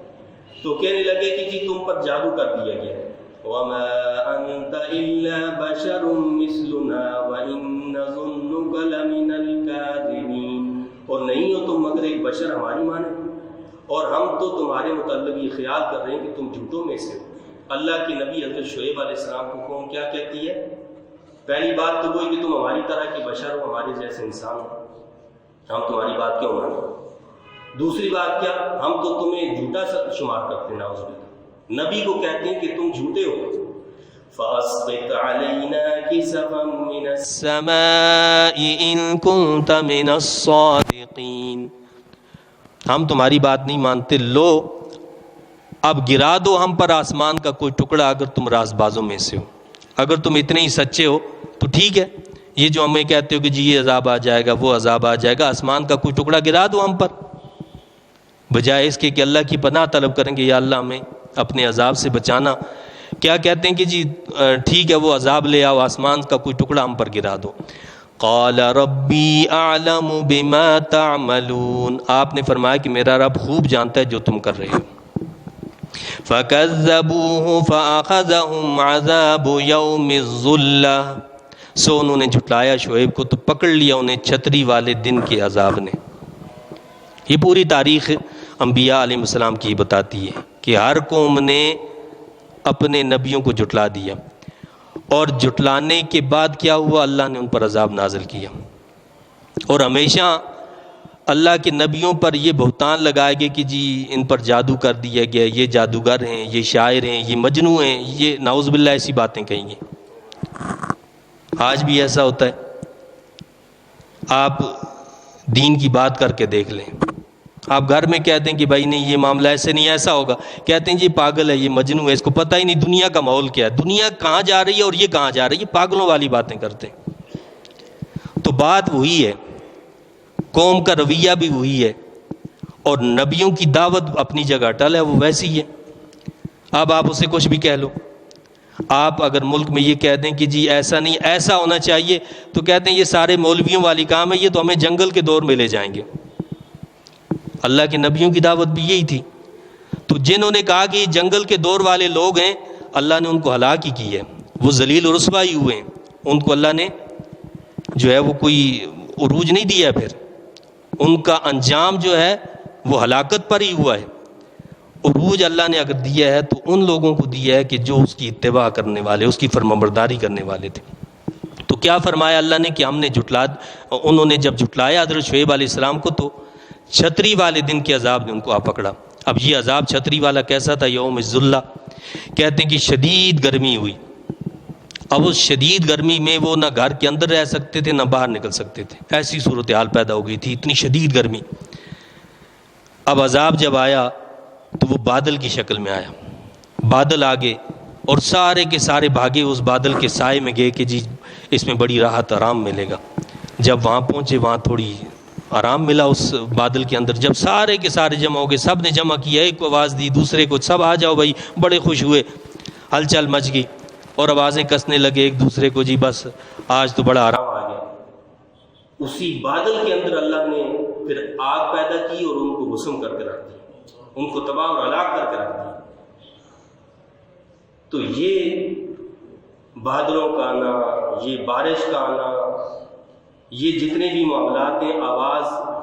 تو کہنے لگے کہ جی تم پر جادو کر دیا گیا ہے۔ وَمَا أَنْتَ إِلَّا بَشَرٌ مِثْلُنَا وَإِنْ نَظُنُّكَ لَمِنَ الْكَاذِبِينَ، اور نہیں ہو تم مگر ایک بشر ہماری مانے، اور ہم تو تمہارے متعلق یہ خیال کر رہے ہیں کہ تم جھوٹوں میں سے ہو۔ اللہ کے نبی حضرت شعیب علیہ السلام کو قوم کیا کہتی ہے؟ پہلی بات تو وہی کہ تم ہماری طرح کے بشر ہو، ہمارے جیسے انسان ہو، ہم تمہاری بات کیوں مانیں؟ دوسری بات کیا؟ ہم تو تمہیں جھوٹا شمار کرتے ہیں، نعوذ باللہ۔ نبی کو کہتے ہیں کہ تم جھوٹے ہو۔ فَأَسْقِطْ عَلَيْنَا كِسَفًا مِّنَ السَّمَاءِ إِن كُنتَ مِنَ الصَّادِقِينَ، ہم تمہاری بات نہیں مانتے، لو اب گرا دو ہم پر آسمان کا کوئی ٹکڑا اگر تم راز بازوں میں سے ہو، اگر تم اتنے ہی سچے ہو تو ٹھیک ہے، یہ جو ہمیں کہتے ہو کہ جی یہ عذاب آ جائے گا وہ عذاب آ جائے گا، آسمان کا کوئی ٹکڑا گرا دو ہم پر، بجائے اس کے کہ اللہ کی پناہ طلب کریں گے یا اللہ ہمیں اپنے عذاب سے بچانا، کیا کہتے ہیں کہ جی ٹھیک ہے وہ عذاب لے آؤ، آسمان کا کوئی ٹکڑا ہم پر گرا دو۔ قال ربی اعلم بما تعملون، آپ نے فرمایا کہ میرا رب خوب جانتا ہے جو تم کر رہے ہو۔ فَكَذَّبُوهُ فَأَخَذَهُمْ عَذَابُ يَوْمِ الظُّلَّةِ، سو انہوں نے جھٹلایا شعیب کو تو پکڑ لیا انہیں چھتری والے دن کے عذاب نے۔ یہ پوری تاریخ انبیاء علیہ السلام کی بتاتی ہے کہ ہر قوم نے اپنے نبیوں کو جھٹلا دیا، اور جھٹلانے کے بعد کیا ہوا، اللہ نے ان پر عذاب نازل کیا۔ اور ہمیشہ اللہ کے نبیوں پر یہ بہتان لگائے گئے کہ جی ان پر جادو کر دیا گیا، یہ جادوگر ہیں، یہ شاعر ہیں، یہ مجنوں ہیں، یہ نعوذ باللہ ایسی باتیں کہیں گے۔ آج بھی ایسا ہوتا ہے، آپ دین کی بات کر کے دیکھ لیں، آپ گھر میں کہتے ہیں کہ بھائی نہیں یہ معاملہ ایسے نہیں، ایسا ہوگا، کہتے ہیں جی پاگل ہے، یہ مجنوں ہے، اس کو پتہ ہی نہیں دنیا کا ماحول کیا ہے، دنیا کہاں جا رہی ہے اور یہ کہاں جا رہی ہے، پاگلوں والی باتیں کرتے ہیں۔ تو بات وہی ہے، قوم کا رویہ بھی وہی ہے، اور نبیوں کی دعوت اپنی جگہ اٹل ہے، وہ ویسی ہے۔ اب آپ اسے کچھ بھی کہہ لو، آپ اگر ملک میں یہ کہہ دیں کہ جی ایسا نہیں ایسا ہونا چاہیے، تو کہتے ہیں یہ سارے مولویوں والی کام ہے، یہ تو ہمیں جنگل کے دور میں لے جائیں گے۔ اللہ کے نبیوں کی دعوت بھی یہی تھی۔ تو جنہوں نے کہا کہ یہ جنگل کے دور والے لوگ ہیں، اللہ نے ان کو ہلاک ہی کی ہے، وہ ذلیل و رسوا ہی ہوئے ہیں، ان کو اللہ نے جو ہے وہ کوئی عروج نہیں دیا، پھر ان کا انجام جو ہے وہ ہلاکت پر ہی ہوا ہے۔ عروج اللہ نے اگر دیا ہے تو ان لوگوں کو دیا ہے کہ جو اس کی اتباع کرنے والے، اس کی فرمانبرداری کرنے والے تھے۔ تو کیا فرمایا اللہ نے کہ ہم نے انہوں نے جب جھٹلایا حضرت شعیب علیہ السلام کو، تو چھتری والے دن کے عذاب نے ان کو آ پکڑا۔ اب یہ عذاب چھتری والا کیسا تھا؟ یوم الظلہ، کہتے ہیں کہ شدید گرمی ہوئی۔ اب اس شدید گرمی میں وہ نہ گھر کے اندر رہ سکتے تھے نہ باہر نکل سکتے تھے، ایسی صورتحال پیدا ہو گئی تھی، اتنی شدید گرمی۔ اب عذاب جب آیا تو وہ بادل کی شکل میں آیا، بادل آگے، اور سارے کے سارے بھاگے اس بادل کے سائے میں گئے کہ جی اس میں بڑی راحت آرام ملے گا۔ جب وہاں پہنچے وہاں تھوڑی آرام ملا اس بادل کے اندر۔ جب سارے کے سارے جمع ہو گئے، سب نے جمع کیا، ایک کو آواز دی، دوسرے کو، سب آ جاؤ بھائی، بڑے خوش ہوئے، ہلچل مچ گئی، اور آوازیں کسنے لگے ایک دوسرے کو، جی بس آج تو بڑا آرام آ گیا۔ اسی بادل کے اندر اللہ نے پھر آگ پیدا کی اور ان کو غسم کر کے رکھ دی، ان کو تباہ اور ہلاک کر کے رکھ دی۔ تو یہ بادلوں کا آنا، یہ بارش کا آنا، یہ جتنے بھی معاملات ہیں،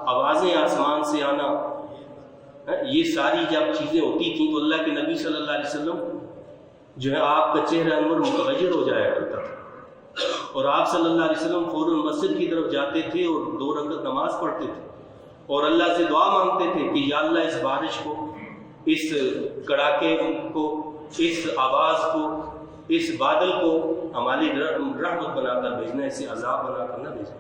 آوازیں آسمان سے آنا، یہ ساری جب چیزیں ہوتی تھیں تو اللہ کے نبی صلی اللہ علیہ وسلم جو ہے آپ کا چہرہ انور متغیر ہو جایا کرتا تھا، اور آپ صلی اللہ علیہ وسلم فوراً مسجد کی طرف جاتے تھے اور 2 رکعت نماز پڑھتے تھے اور اللہ سے دعا مانگتے تھے کہ یا اللہ اس بارش کو، اس کڑاکے کو، اس آواز کو، اس بادل کو ہماری رحمت بنا کر بھیجنا، اسے عذاب بنا کر نہ بھیجنا۔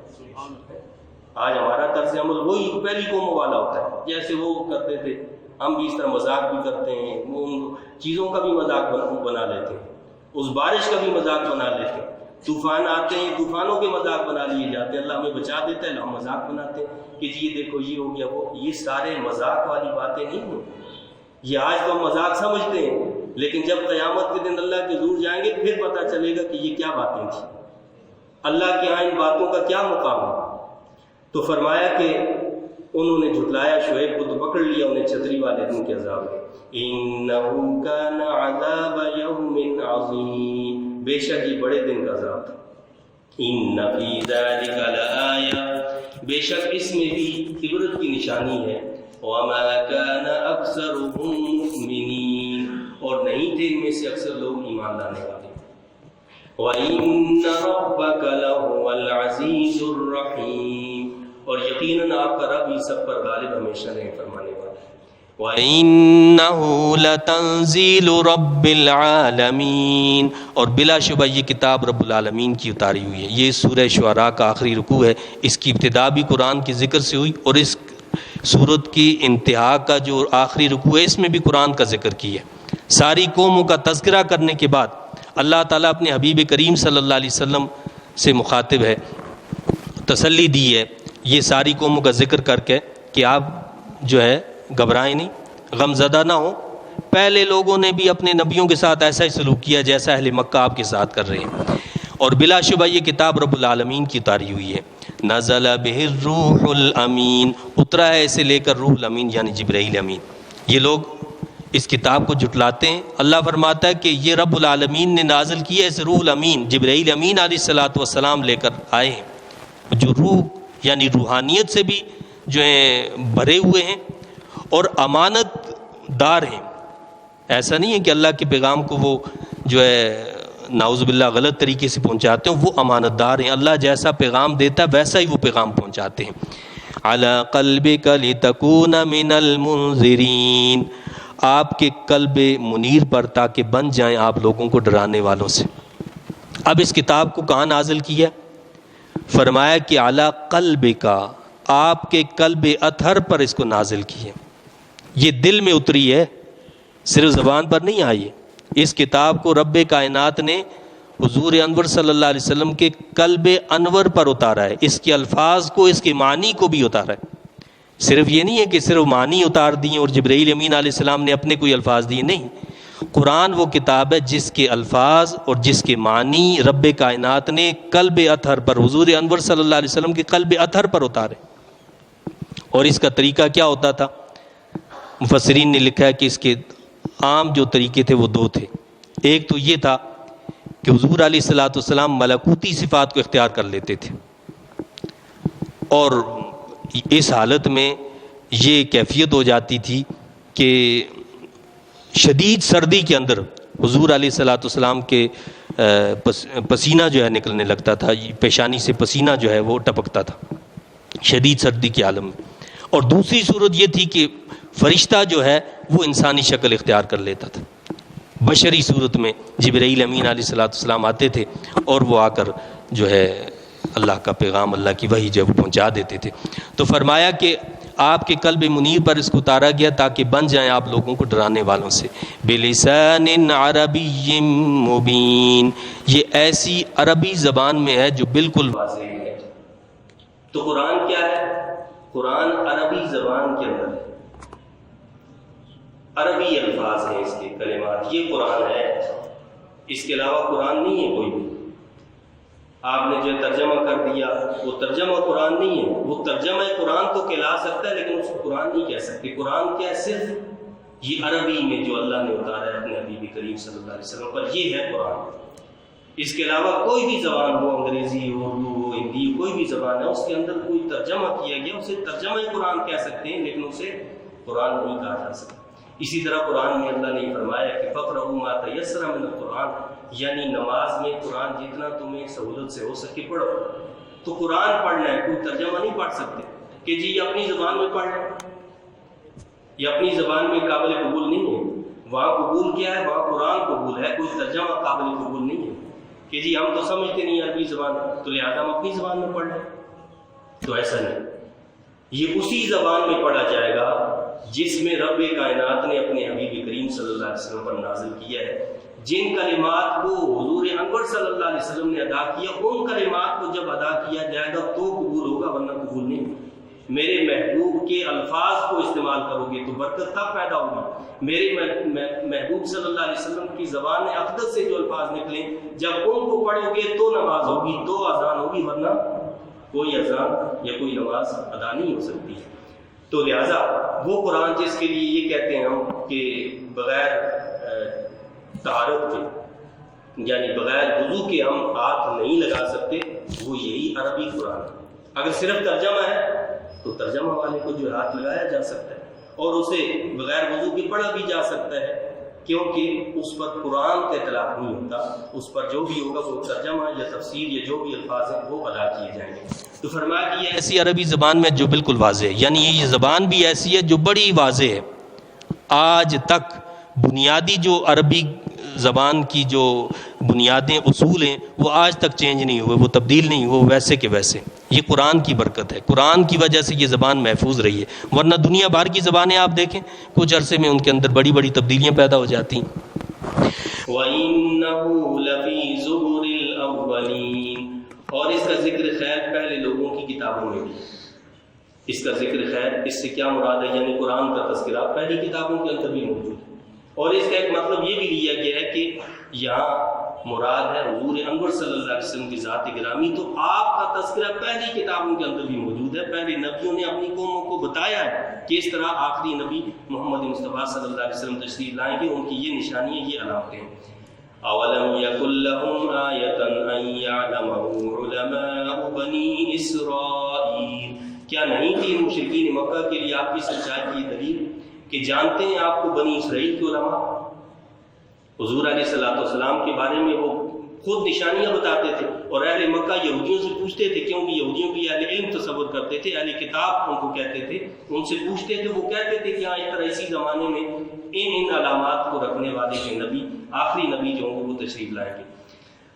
آج ہمارا طرز عمل وہی پہلی قوموں والا ہوتا ہے، جیسے وہ کرتے تھے، ہم بھی اس طرح مذاق بھی کرتے ہیں، ان چیزوں کا بھی مذاق بنا لیتے ہیں، اس بارش کا بھی مذاق بنا لیتے ہیں، طوفان آتے ہیں طوفانوں کے مذاق بنا لیے جاتے ہیں، اللہ ہمیں بچا دیتا ہے، ہم مذاق بناتے ہیں کہ جی یہ دیکھو یہ ہو گیا وہ۔ یہ سارے مذاق والی باتیں نہیں ہیں، یہ آج تو ہم مذاق سمجھتے ہیں، لیکن جب قیامت کے دن اللہ کے حضور جائیں گے پھر پتہ چلے گا کہ یہ کیا باتیں تھیں، اللہ کے یہاں ان باتوں کا کیا مقام ہے۔ تو فرمایا کہ انہوں نے جھٹلایا شعیب کو تو پکڑ لیا انہیں چھتری والے دن کے عذاب میں۔ اِنَّهُ كَانَ عَذَابَ يَوْمٍ عَظِيمٍ، بے شک یہ بڑے دن کا عذاب تھا۔ إِنَّ فِي ذَلِكَ لَآيَةً، بے شک اس میں بھی عبرت کی نشانی ہے۔ وَمَا كَانَ أَكْثَرُهُم مُؤْمِنِينَ، اور نہیں تھے ان میں سے اکثر لوگ ایمان لانے والے۔ وَإِنَّ رَبَّكَ لَهُوَ الْعَزِيزُ الرَّحِيمُ، اور یقیناً آپ کا رب ہی سب پر غالب ہمیشہ رحم فرمانے والا ہے۔ وَإِنَّهُ لَتَنزِيلُ رَبِّ الْعَالَمِينَ، اور بلا شبہ یہ کتاب رب العالمین کی اتاری ہوئی ہے۔ یہ سورہ شعراء کا آخری رکوع ہے، اس کی ابتدا بھی قرآن کے ذکر سے ہوئی، اور اس سورت کی انتہا کا جو آخری رکوع ہے اس میں بھی قرآن کا ذکر کیا ہے۔ ساری قوموں کا تذکرہ کرنے کے بعد اللہ تعالیٰ اپنے حبیب کریم صلی اللہ علیہ وسلم سے مخاطب ہے تسلی دی ہے یہ ساری قوموں کا ذکر کر کے کہ آپ جو ہے گھبرائیں نہیں، غم زدہ نہ ہو، پہلے لوگوں نے بھی اپنے نبیوں کے ساتھ ایسا ہی سلوک کیا جیسا اہل مکہ آپ کے ساتھ کر رہے ہیں۔ اور بلا شبہ یہ کتاب رب العالمین کی اتاری ہوئی ہے، نزل بہ الروح الامین، اترا ہے اسے لے کر روح الامین یعنی جبرائیل امین۔ یہ لوگ اس کتاب کو جھٹلاتے ہیں، اللہ فرماتا ہے کہ یہ رب العالمین نے نازل کیا ہے اس روح الامین، جبرائیل امین علیہ الصلاۃ والسلام لے کر آئے ہیں جو روح یعنی روحانیت سے بھی جو ہیں بھرے ہوئے ہیں اور امانت دار ہیں۔ ایسا نہیں ہے کہ اللہ کے پیغام کو وہ جو ہے نعوذ باللہ غلط طریقے سے پہنچاتے ہیں، وہ امانت دار ہیں، اللہ جیسا پیغام دیتا ہے ویسا ہی وہ پیغام پہنچاتے ہیں۔ علی قلبک لتکون من المنذرین، آپ کے قلب منیر پر تاکہ بن جائیں آپ لوگوں کو ڈرانے والوں سے۔ اب اس کتاب کو کہاں نازل کیا؟ فرمایا کہ علی قلبک، آپ کے قلب اطہر پر اس کو نازل کیا، یہ دل میں اتری ہے، صرف زبان پر نہیں آئی ہے۔ اس کتاب کو رب کائنات نے حضور انور صلی اللہ علیہ وسلم کے قلب انور پر اتارا ہے، اس کے الفاظ کو، اس کے معنی کو بھی اتارا ہے۔ صرف یہ نہیں ہے کہ صرف معنی اتار دیے اور جبرائیل امین علیہ السلام نے اپنے کوئی الفاظ دیے، نہیں، قرآن وہ کتاب ہے جس کے الفاظ اور جس کے معنی رب کائنات نے قلب اطہر پر، حضور انور صلی اللہ علیہ وسلم کے قلب اطہر پر اتارے۔ اور اس کا طریقہ کیا ہوتا تھا؟ مفسرین نے لکھا ہے کہ اس کے عام جو طریقے تھے وہ دو تھے۔ ایک تو یہ تھا کہ حضور علیہ الصلاۃ والسلام ملکوتی صفات کو اختیار کر لیتے تھے، اور اس حالت میں یہ کیفیت ہو جاتی تھی کہ شدید سردی کے اندر حضور علیہ الصلاۃ والسلام کے پسینہ جو ہے نکلنے لگتا تھا، پیشانی سے پسینہ جو ہے وہ ٹپکتا تھا شدید سردی کے عالم میں۔ اور دوسری صورت یہ تھی کہ فرشتہ جو ہے وہ انسانی شکل اختیار کر لیتا تھا، بشری صورت میں جبرائیل امین علیہ الصلاۃ والسلام آتے تھے اور وہ آ کر جو ہے اللہ کا پیغام، اللہ کی وحی جو پہنچا دیتے تھے۔ تو فرمایا کہ آپ کے قلب منیر پر اس کو اتارا گیا تاکہ بن جائیں آپ لوگوں کو ڈرانے والوں سے۔ بلسان عربی مبین، یہ ایسی عربی زبان میں ہے جو بالکل واضح ہے۔ تو قرآن کیا ہے؟ قرآن عربی زبان کے اندر ہے، عربی الفاظ ہیں اس کے کلمات، یہ قرآن ہے، اس کے علاوہ قرآن نہیں ہے کوئی بھی۔ آپ نے جو ترجمہ کر دیا وہ ترجمہ قرآن نہیں ہے، وہ ترجمہ قرآن تو کہلا سکتا ہے لیکن اس کو قرآن نہیں کہہ سکتے۔ قرآن کیا ہے؟ صرف یہ عربی میں جو اللہ نے اتارا ہے اپنے حبیب کریم صلی اللہ علیہ وسلم پر، یہ ہے قرآن۔ اس کے علاوہ کوئی بھی زبان ہو، انگریزی ہو، اردو ہو، ہندی، کوئی بھی زبان ہے، اس کے اندر کوئی ترجمہ کیا گیا، اسے ترجمہ قرآن کہہ سکتے ہیں لیکن اسے قرآن نہیں کہا جا سکتا۔ اسی طرح قرآن میں اللہ نے فرمایا کہ فَقْرَؤُوا مَا تَيَسَّرَ مِنَ الْقُرْآنِ، یعنی نماز میں قرآن جتنا تمہیں سہولت سے ہو سکے پڑھو۔ تو قرآن پڑھنا ہے، کوئی ترجمہ نہیں پڑھ سکتے کہ جی یہ اپنی زبان میں پڑھ لیں، یہ اپنی زبان میں قابل قبول نہیں ہے۔ وہاں قبول کیا ہے؟ وہاں قرآن قبول ہے، کوئی ترجمہ قابل قبول نہیں ہے کہ جی ہم تو سمجھتے نہیں عربی زبان تو لہٰذا ہم اپنی زبان میں پڑھ لیں، تو ایسا نہیں۔ یہ اسی زبان میں پڑھا جائے گا جس میں رب کائنات نے اپنے حبیب کریم صلی اللہ علیہ وسلم پر نازل کیا ہے۔ جن کلمات کو حضور انور صلی اللہ علیہ وسلم نے ادا کیا، ان کلمات کو جب ادا کیا جائے گا تو قبول ہوگا، ورنہ قبول نہیں۔ میرے محبوب کے الفاظ کو استعمال کرو گے تو برکت تب پیدا ہوگی۔ میرے محبوب صلی اللہ علیہ وسلم کی زبان اقدس سے جو الفاظ نکلیں، جب ان کو پڑھو گے تو نماز ہوگی، تو اذان ہوگی، ورنہ کوئی اذان یا کوئی نماز ادا نہیں ہو سکتی۔ تو لہٰذا وہ قرآن جس کے لیے یہ کہتے ہیں ہم کہ بغیر طہارت کے یعنی بغیر وضو کے ہم ہاتھ نہیں لگا سکتے، وہ یہی عربی قرآن ہے۔ اگر صرف ترجمہ ہے تو ترجمہ والے کو جو ہاتھ لگایا جا سکتا ہے اور اسے بغیر وضو کے پڑھا بھی جا سکتا ہے، کیونکہ اس پر قرآن کا اطلاق نہیں ہوتا، اس پر جو بھی ہوگا وہ ترجمہ یا تفسیر یا جو بھی الفاظ ہیں وہ ادا کیے جائیں گے۔ تو فرمایا کہ یہ ایسی عربی زبان میں جو بالکل واضح ہے، یعنی یہ زبان بھی ایسی ہے جو بڑی واضح ہے۔ آج تک بنیادی جو عربی زبان کی جو بنیادیں اصول ہیں وہ آج تک چینج نہیں ہوئے، وہ تبدیل نہیں ہوئے، ویسے کے ویسے۔ یہ قرآن کی برکت ہے، قرآن کی وجہ سے یہ زبان محفوظ رہی ہے، ورنہ دنیا بھر کی زبانیں آپ دیکھیں کچھ عرصے میں ان کے اندر بڑی بڑی تبدیلیاں پیدا ہو جاتی ہیں۔ وَإِنَّهُ لَفِي زُبُرِ الْأَوَّلِينَ، اور اس کا ذکر خیر پہلے لوگوں کی اس کا ذکر خیر اس سے کیا مراد ہے؟ یعنی قرآن کا تذکرہ پہلی کتابوں کے اندر بھی موجود ہے، اور اس کا ایک مطلب یہ بھی لیا گیا ہے کہ یہاں مراد ہے حضور انور صلی اللہ علیہ وسلم کی ذات گرامی، تو آپ کا تذکرہ پہلی کتابوں کے اندر بھی موجود ہے۔ پہلے نبیوں نے اپنی قوموں کو بتایا ہے کہ اس طرح آخری نبی محمد مصطفیٰ صلی اللہ علیہ وسلم تشریف لائیں گے، ان کی یہ نشانیاں، یہ علامتیں ہیں۔ اولم یکن لہم آیۃ ان یعلمہ علماء بنی اسرائیل، کیا نہیں تھی مشرکین مکہ کے لیے آپ کی سچائی کی دلیل کہ جانتے ہیں آپ کو بنی اسرائیل کے علماء؟ حضور علیہ السلام کے بارے میں وہ خود نشانیاں بتاتے تھے، اور اہل مکہ یہودیوں سے پوچھتے تھے، کیونکہ یہودیوں کی اہل علم تصور کرتے تھے، اہل کتاب ان کو کہتے تھے، ان سے پوچھتے تھے، وہ کہتے تھے کہ ہاں اس طرح اسی زمانے میں ان علامات کو رکھنے والے کے نبی، آخری نبی جو ہوں وہ تشریف لائیں گے۔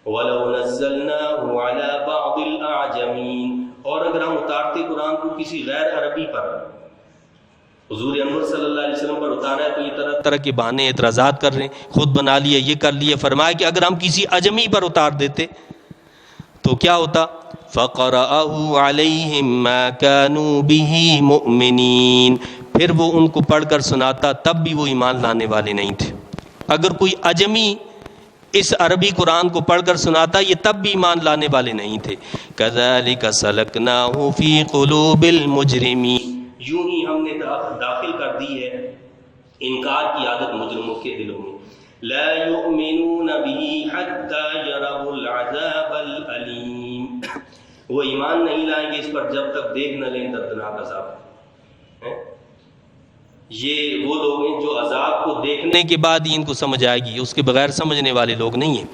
وَلَوْ نَزَّلْنَاهُ عَلَى بَعْضِ الْأَعْجَمِينَ، اور اگر ہم اتارتے قرآن کو کسی غیر عربی پر، حضور انور صلی اللہ علیہ وسلم پر اتارا ہے، تو یہ طرح طرح کے بہانے اعتراضات کر رہے ہیں، خود بنا لیے، یہ کر لیے۔ فرمایا کہ اگر ہم کسی اجمی پر اتار دیتے تو کیا ہوتا؟ فَقَرَأَهُ عَلَيْهِمْ مَا كَانُوا بِهِ مُؤْمِنِينَ، پھر وہ ان کو پڑھ کر سناتا، تب بھی وہ ایمان لانے والے نہیں تھے۔ اگر کوئی اجمی اس عربی قرآن کو پڑھ کر سناتا، یہ تب بھی ایمان لانے والے نہیں تھے۔ كَذَلِكَ سَلَكْنَاهُ فِي قُلُوبِ الْمُجْرِمِينَ، یوں ہی ہم نے داخل کر دی ہے انکار کی عادت مجرموں کے دلوں میں۔ لا يؤمنون به حتى يروا العذاب الأليم، وہ ایمان نہیں لائیں گے اس پر جب تک دیکھ نہ لیں دردناک عذاب۔ یہ وہ لوگ ہیں جو عذاب کو دیکھنے کے بعد ہی ان کو سمجھ آئے گی، اس کے بغیر سمجھنے والے لوگ نہیں ہیں۔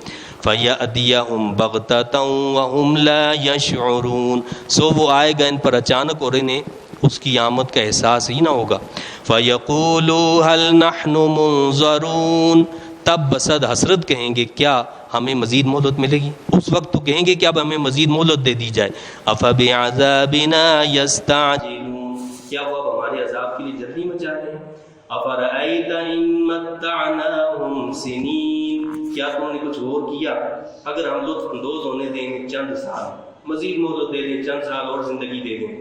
فَيَأْتِيَهُمْ بَغْتَةً وَهُمْ لَا يَشْعُرُونَ، سو وہ آئے گا ان پر اچانک اور انہیں اس کی آمد کا احساس ہی نہ ہوگا۔ فَيَقُولُوا هَلْ نَحْنُ مُنظَرُونَ، تب بصد حسرت کہیں گے کیا ہمیں مزید مہلت ملے گی؟ اس وقت تو کہیں گے کہ اب ہمیں مزید مہلت دے دی جائے۔ أَفَبِعَذَابِنَا يَسْتَعْجِلُونَ، کیا وہ اب ہمارے عذاب کے لیے جلدی مچا رہے ہیں؟ أَفَرَأَيْتَ إِن مَّتَّعْنَاهُمْ سِنِينَ، کیا تم نے کچھ غور کیا اگر ہم لطف اندوز ہونے دیں گے چند سال، مزید مہلت دے دیں، چند سال اور زندگی دے دیں۔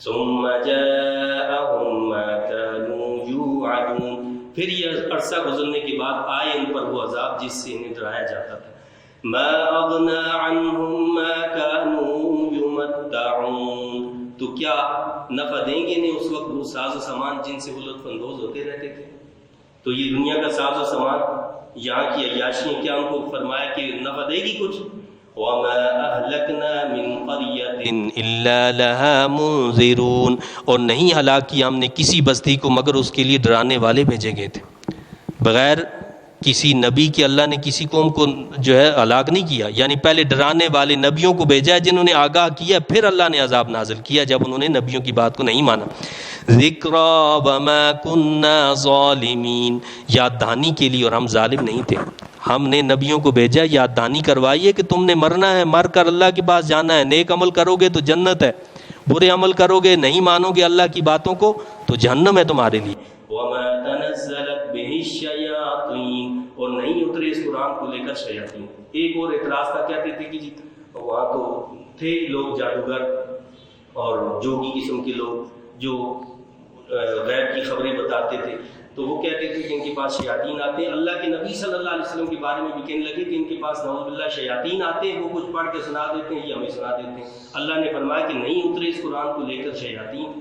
ثم جاءهم ما كانوا يوعدون، پھر یہ عرصہ گزرنے کے بعد آئے ان پر وہ عذاب جس سے انہیں ڈرایا جاتا تھا۔ ما اغنى عنهم ما كانوا يمتعون، تو کیا نفع دیں گے انہیں اس وقت وہ ساز و سامان جن سے وہ لطف اندوز ہوتے رہتے تھے؟ تو یہ دنیا کا ساز و سامان، یہاں کی عیاشیاں، کیا ان کو فرمایا کہ نفع دے گی کچھ؟ وَمَا أَهْلَكْنَا مِنْ قَرْيَةٍ إِلَّا لَهَا مُنذِرُونَ، اور نہیں ہلاک کیا ہم نے کسی بستی کو مگر اس کے لیے ڈرانے والے بھیجے گئے تھے۔ بغیر کسی نبی کے اللہ نے کسی قوم کو جو ہے ہلاک نہیں کیا، یعنی پہلے ڈرانے والے نبیوں کو بھیجا ہے جنہوں نے آگاہ کیا، پھر اللہ نے عذاب نازل کیا جب انہوں نے نبیوں کی بات کو نہیں مانا۔ ذِكْرَى وَمَا كُنَّا ظَالِمِينَ، یاد دہانی کے لیے، اور ہم ظالم نہیں تھے۔ ہم نے نبیوں کو بھیجا یاد دہانی کروائی ہے کہ تم نے مرنا ہے، مر کر اللہ کے پاس جانا ہے، نیک عمل کرو گے تو جنت ہے، برے عمل کرو گے، نہیں مانو گے اللہ کی باتوں کو تو جہنم ہے تمہارے لیے۔ وَمَا تَنَزَّلَتْ بِهِ الشَّيَاطِينُ، اور نہیں اترے اس قرآن کو لے کر شیاطین۔ ایک اور اعتراض تھا، کہتے تھے کہ جی وہاں تو تھے لوگ جادوگر اور جوگی قسم کے لوگ جو غیب کی خبریں بتاتے تھے، تو وہ کہتے تھے کہ ان کے پاس شیاطین آتے ہیں۔ اللہ کے نبی صلی اللہ علیہ وسلم کے بارے میں بھی کہنے لگے کہ ان کے پاس نعوذ باللہ شیاطین آتے ہیں، وہ کچھ پڑھ کے سنا دیتے ہیں یا ہمیں سنا دیتے ہیں۔ اللہ نے فرمایا کہ نہیں اترے اس قرآن کو لے کر شیاطین۔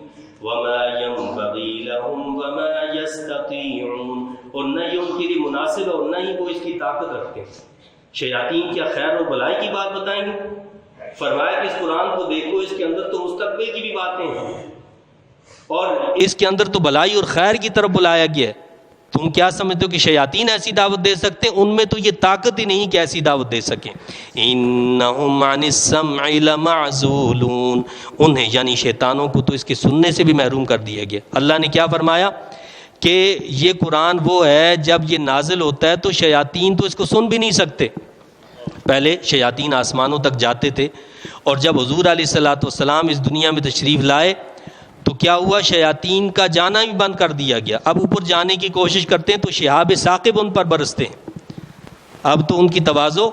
وَمَا يَنبَغِي لَهُمْ وَمَا يَسْتَطِيعُونَ، اور نہ یہ ان کے لیے مناسب ہے اور نہ ہی وہ اس کی طاقت رکھتے ہیں۔ شیاطین کیا خیر اور بھلائی کی بات بتائیں گے؟ فرمایا کہ اس قرآن کو دیکھو، اس کے اندر تو مستقبل کی بھی باتیں ہیں اور اس کے اندر تو بھلائی اور خیر کی طرف بلایا گیا ہے۔ تم کیا سمجھتے ہو کہ شیاطین ایسی دعوت دے سکتے ہیں؟ ان میں تو یہ طاقت ہی نہیں کہ ایسی دعوت دے سکیں۔ انہم عن السمع لمعزولون، انہیں یعنی شیطانوں کو تو اس کے سننے سے بھی محروم کر دیا گیا۔ اللہ نے کیا فرمایا کہ یہ قرآن وہ ہے جب یہ نازل ہوتا ہے تو شیاطین تو اس کو سن بھی نہیں سکتے۔ پہلے شیاطین آسمانوں تک جاتے تھے، اور جب حضور علیہ الصلوۃ والسلام اس دنیا میں تشریف لائے تو کیا ہوا؟ شیاطین کا جانا بھی بند کر دیا گیا۔ اب اوپر جانے کی کوشش کرتے ہیں تو شہاب ثاقب ان پر برستے ہیں۔ اب تو ان کی تواضع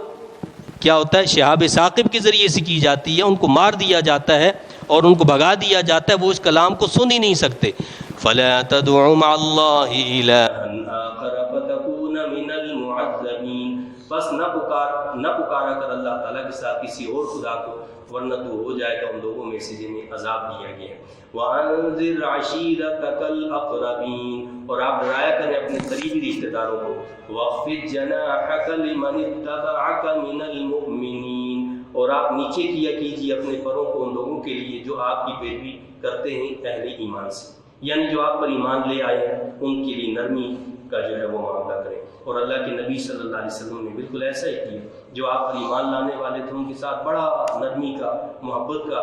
کیا ہوتا ہے؟ شہاب ثاقب کے ذریعے سے کی جاتی ہے، ان کو مار دیا جاتا ہے اور ان کو بھگا دیا جاتا ہے، وہ اس کلام کو سن ہی نہیں سکتے. فَلَا تَدْعُ مَعَ اللَّهِ إِلَٰهًا آخَرَ فَتَكُونَ مِنَ الْمُعَذَّبِينَ. بس نہ پکارا کر اللہ تعالیٰ کے ساتھ کسی اور خدا کو، ورنہ تو ہو جائے گا ان لوگوں میں سے جنہیں عذاب دیا گیا. وَأَنذِرْ عَشِيرَتَكَ الْأَقْرَبِينَ. اور آپ ڈرایا کریں اپنے قریبی رشتہ داروں کو. وَاخْفِضْ جَنَاحَكَ لِمَنِ اتَّبَعَكَ مِنَ الْمُؤْمِنِينَ. اور آپ نیچے کیا کیجیے اپنے پروں کو ان لوگوں کے لیے جو آپ کی پیروی کرتے ہیں اہل ایمان سے، یعنی جو آپ پر ایمان لے آئے ہیں ان کے لیے نرمی کا جو ہے وہ معاملہ کریں. اور اللہ کے نبی صلی اللہ علیہ وسلم نے بالکل ایسا ہی کیا. جو آپ پر ایمان لانے والے تھے ان کے ساتھ بڑا نرمی کا، محبت کا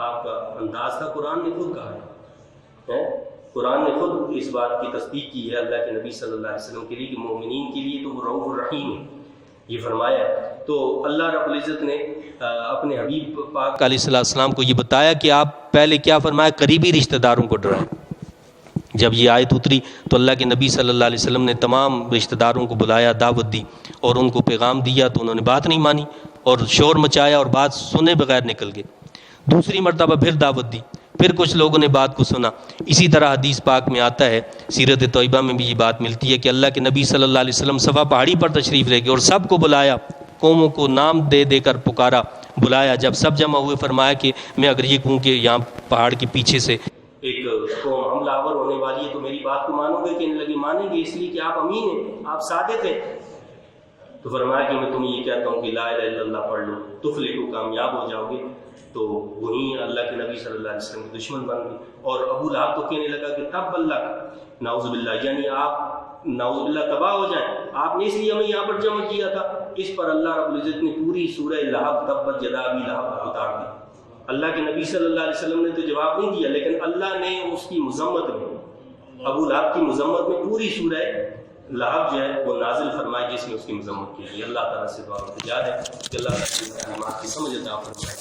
آپ کا انداز تھا. قرآن نے خود کہا ہے، قرآن نے خود اس بات کی تصدیق کی ہے اللہ کے نبی صلی اللہ علیہ وسلم کے لیے کہ مومنین کے لیے تو وہ رؤوف الرحیم ہے، یہ فرمایا. تو اللہ رب العزت نے اپنے حبیب پاک علیہ السلام کو یہ بتایا کہ آپ پہلے کیا فرمایا، قریبی رشتہ داروں کو ڈرائیں. جب یہ آیت اتری تو اللہ کے نبی صلی اللہ علیہ وسلم نے تمام رشتہ داروں کو بلایا، دعوت دی اور ان کو پیغام دیا تو انہوں نے بات نہیں مانی اور شور مچایا اور بات سنے بغیر نکل گئے. دوسری مرتبہ پھر دعوت دی، پھر کچھ لوگوں نے بات کو سنا. اسی طرح حدیث پاک میں آتا ہے، سیرت طیبہ میں بھی یہ بات ملتی ہے کہ اللہ کے نبی صلی اللہ علیہ وسلم صفا پہاڑی پر تشریف لے گئے اور سب کو بلایا، قوموں کو نام دے دے کر پکارا، بلایا. جب سب جمع ہوئے فرمایا کہ میں اگر یہ کہوں کہ یہاں پہاڑ کے پیچھے سے ایک قوم حملہ آور ہونے والی ہے تو میری بات کو مانو گے؟ کہنے لگے مانیں گے، اس لیے کہ آپ امین ہیں، آپ صادق ہیں. تو فرمایا کہ میں تمہیں یہ کہتا ہوں کہ لا الہ الا اللہ پڑھ لو تفلحوا، کامیاب ہو جاؤ گے. تو وہیں اللہ کے نبی صلی اللہ علیہ وسلم کے دشمن بن گئے. اور ابو لہب تو کہنے لگا کہ تب اللہ نعوذ باللہ، یعنی آپ نعوذ باللہ تباہ ہو جائیں، آپ نے اس لیے ہمیں یہاں پر جمع کیا تھا. اس پر اللہ رب العزت نے پوری سورہ لہب تبت یدا ابی لہب اتار دی. اللہ کے نبی صلی اللہ علیہ وسلم نے تو جواب نہیں دیا، لیکن اللہ نے اس کی مذمت میں، ابو لہب کی مذمت میں پوری سورہ لہب جو ہے وہ نازل فرمائی جس میں اس کی مذمت کی گئی. اللہ تعالیٰ سے دعا التجا ہے کہ اللہ تعالیٰ کی تعلیمات کی سمجھ عطا فرمائے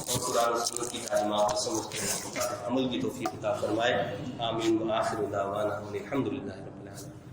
اور قرآن و سنت کی تعلیمات کو سمجھ کر عمل کی توفیق عطا فرمائے. آمین. وآخر دعوانا الحمد للہ رب العالمین.